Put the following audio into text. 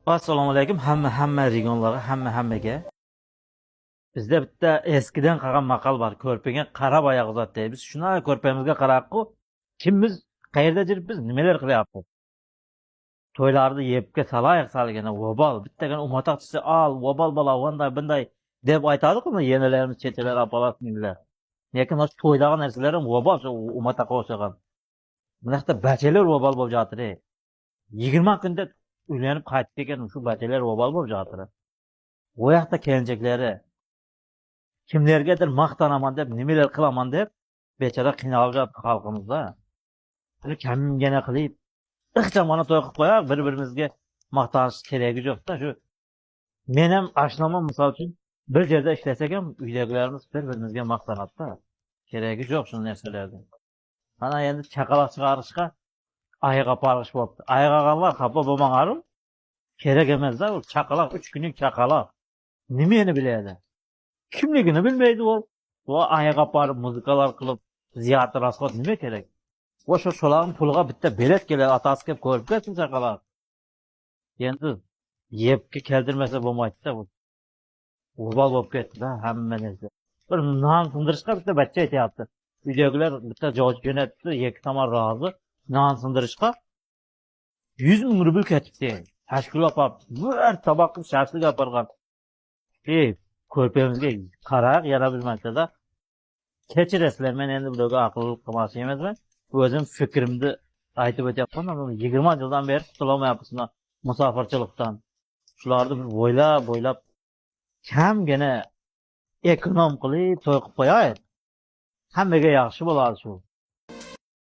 Assalomu alaykum hamma regionlarga, hammaga. Bizda bitta eskidan qolgan maqol bor. Ko'rpaga qarab oyoq uzat deydi. Biz shuna ko'rpamizga qarab-ku, kimimiz qayerda jiribmiz, nimalar qilyapmiz? To'ylarda yebga salayiq salgina vobal, bittagina umataqchisi al, vobal bola bunday deb aytadiku, yenalarimiz, chechalar, apalar, singillar. Lekin o'sha to'ydagi narsalar ham vobal, shu umataqa o'xshagan. Bunaqa bachalar vobal bo'lib жатыр. 20 kunda uylanib qaytib kelgan shu bachalar vobal bo'lib жатыр. O yoqda kelinjaklari kimlargadir maqtanaman deb, nimalar qilaman deb bechora qiynalib yotdi xalqimizda. Kamgina qilib, ixchamona to'y qilib qo'yaq, bir-birimizga maqtanish keragi yo'q-da. Shu men ham ashnoma misol uchun bir yerda ishlasak ham uydagilarimiz bir-birimizga maqtanadi-da. Keragi yo'q shu narsalardan. Mana endi chaqaloq chiqarishga ayiq aparish bo'pti. Ayiq olganlar xafa bo'lmanglar. Kerak emas-da, u chaqaloq 3 kunlik chaqaloq. Nimani biladi? Kimligini bilmaydi u. O ayiq aparib muzikalar qilib, ziyorat rasxot nima kerak? O'sha shularning puliga bitta bilet keladi, atasi kelib ko'rib ketsin chaqaloq. Endi yebga keltirmasa bo'lmaydi-da bu. O'bal bo'lib ketdi-da hamma narsa. Bir non sindirishga bitta bachcha aytyapti. Uydagilar bitta javob jo'natdi, ikki tomon rozi. Non sindirishga 100 ming rubl ketibdi. Tashkilot olib, bir taboq shashlik olib ko'rpamizga qarab, yana bir martada kechirasizlar, men endi bularga aqlli qilmoqchi emasman. O'zim fikrimni aytib o'tyapman. 20 yildan beri qutulolmayapmiz musofirchilikdan. Shularni bir bo'ylab kamgina ekonom qilib to'y qilib qo'yaylik. Hammaga yaxshi bo'ladi shu.